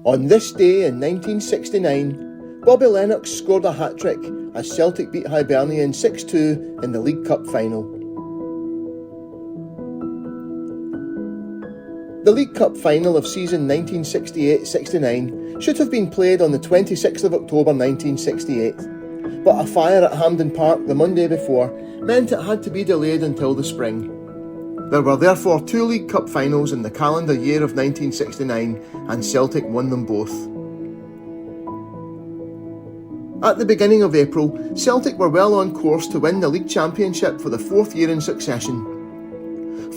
On this day in 1969, Bobby Lennox scored a hat-trick as Celtic beat Hibernian 6-2 in the League Cup final. The League Cup final of season 1968-69 should have been played on the 26th of October 1968, but a fire at Hampden Park the Monday before meant it had to be delayed until the spring. There were therefore 2 League Cup finals in the calendar year of 1969, and Celtic won them both. At the beginning of April, Celtic were well on course to win the league championship for the 4th year in succession.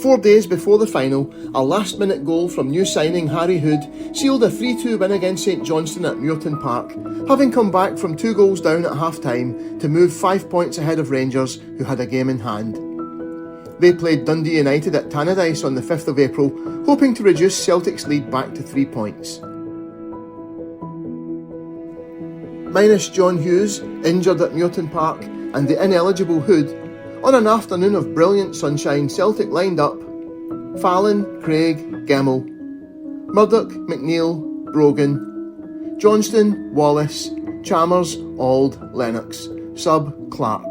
4 days before the final, a last-minute goal from new signing Harry Hood sealed a 3-2 win against St Johnstone at Muirton Park, having come back from 2 goals down at half-time to move 5 points ahead of Rangers, who had a game in hand. They played Dundee United at Tannadice on the 5th of April, hoping to reduce Celtic's lead back to 3 points. Minus John Hughes, injured at Muirton Park, and the ineligible Hood, on an afternoon of brilliant sunshine, Celtic lined up Fallon, Craig, Gemmell, Murdoch, McNeil, Brogan, Johnston, Wallace, Chalmers, Auld, Lennox, sub Clark.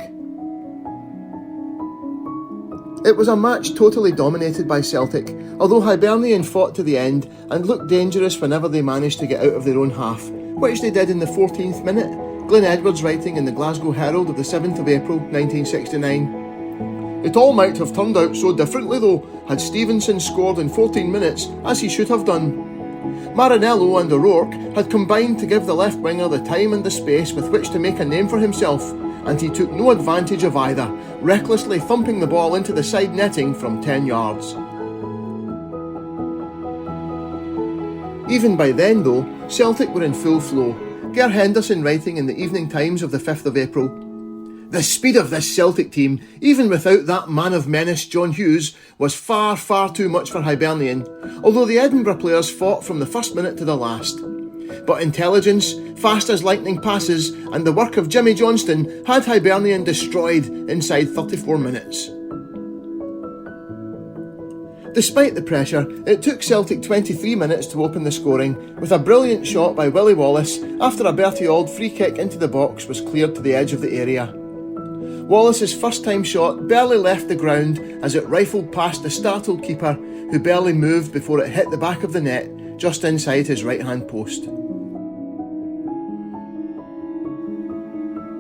It was a match totally dominated by Celtic, although Hibernian fought to the end and looked dangerous whenever they managed to get out of their own half, which they did in the 14th minute. Glyn Edwards writing in the Glasgow Herald of the 7th of April 1969. It all might have turned out so differently though, had Stevenson scored in 14 minutes, as he should have done. Marinello and O'Rourke had combined to give the left winger the time and the space with which to make a name for himself, and he took no advantage of either, recklessly thumping the ball into the side netting from 10 yards. Even by then though, Celtic were in full flow. Ger Henderson writing in the Evening Times of the 5th of April, "The speed of this Celtic team, even without that man of menace John Hughes, was far, far too much for Hibernian, although the Edinburgh players fought from the first minute to the last. But intelligence, fast as lightning passes, and the work of Jimmy Johnston had Hibernian destroyed inside 34 minutes." Despite the pressure, it took Celtic 23 minutes to open the scoring, with a brilliant shot by Willie Wallace after a Bertie Auld free kick into the box was cleared to the edge of the area. Wallace's first-time shot barely left the ground as it rifled past the startled keeper, who barely moved before it hit the back of the net, just inside his right-hand post.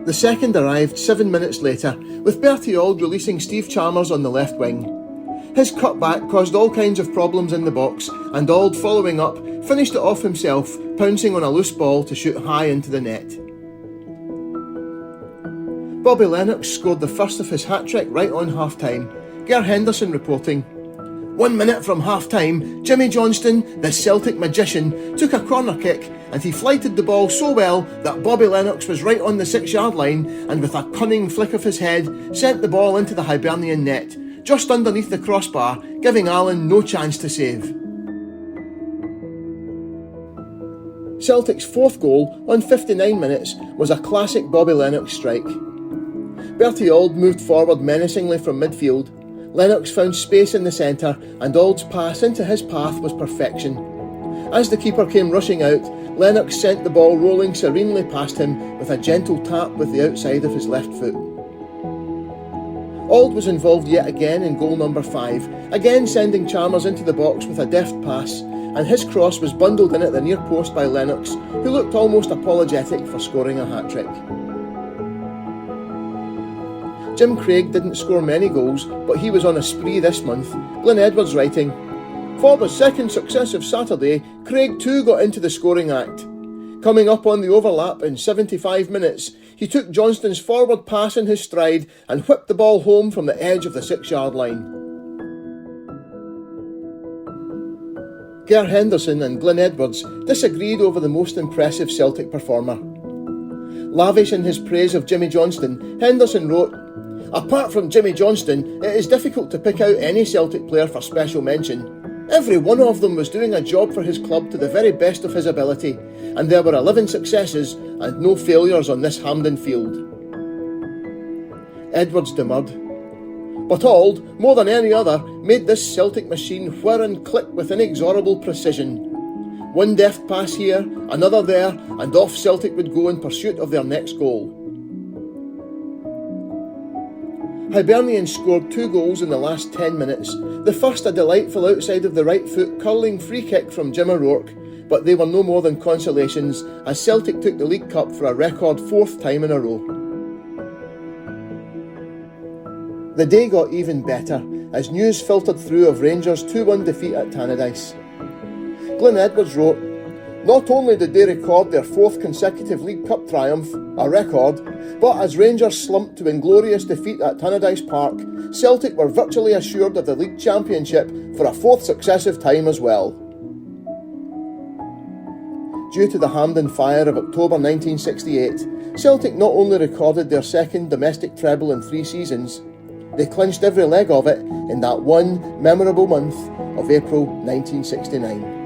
The second arrived 7 minutes later, with Bertie Auld releasing Steve Chalmers on the left wing. His cutback caused all kinds of problems in the box, and Auld, following up, finished it off himself, pouncing on a loose ball to shoot high into the net. Bobby Lennox scored the first of his hat-trick right on half-time. Ger Henderson reporting, "1 minute from half-time, Jimmy Johnston, the Celtic magician, took a corner kick and he flighted the ball so well that Bobby Lennox was right on the 6-yard line and with a cunning flick of his head sent the ball into the Hibernian net, just underneath the crossbar, giving Allen no chance to save." Celtic's 4th goal on 59 minutes was a classic Bobby Lennox strike. Bertie Auld moved forward menacingly from midfield. Lennox found space in the centre, and Auld's pass into his path was perfection. As the keeper came rushing out, Lennox sent the ball rolling serenely past him with a gentle tap with the outside of his left foot. Auld was involved yet again in goal number 5, again sending Chalmers into the box with a deft pass, and his cross was bundled in at the near post by Lennox, who looked almost apologetic for scoring a hat-trick. Jim Craig didn't score many goals, but he was on a spree this month. Glyn Edwards writing, "For the second successive Saturday, Craig too got into the scoring act. Coming up on the overlap in 75 minutes, he took Johnston's forward pass in his stride and whipped the ball home from the edge of the 6-yard line." Ger Henderson and Glyn Edwards disagreed over the most impressive Celtic performer. Lavish in his praise of Jimmy Johnston, Henderson wrote, "Apart from Jimmy Johnston, it is difficult to pick out any Celtic player for special mention. Every one of them was doing a job for his club to the very best of his ability, and there were 11 successes and no failures on this Hampden field." Edwards demurred. But Auld, more than any other, made this Celtic machine whir and click with inexorable precision. One deft pass here, another there, and off Celtic would go in pursuit of their next goal. Hibernian scored 2 goals in the last 10 minutes, the first a delightful outside of the right foot curling free kick from Jim O'Rourke, but they were no more than consolations as Celtic took the League Cup for a record 4th time in a row. The day got even better as news filtered through of Rangers' 2-1 defeat at Tannadice. Glenn Edwards wrote, "Not only did they record their 4th consecutive League Cup triumph, a record, but as Rangers slumped to inglorious defeat at Tannadice Park, Celtic were virtually assured of the league championship for a 4th successive time as well." Due to the Hampden Fire of October 1968, Celtic not only recorded their 2nd domestic treble in 3 seasons, they clinched every leg of it in that one memorable month of April 1969.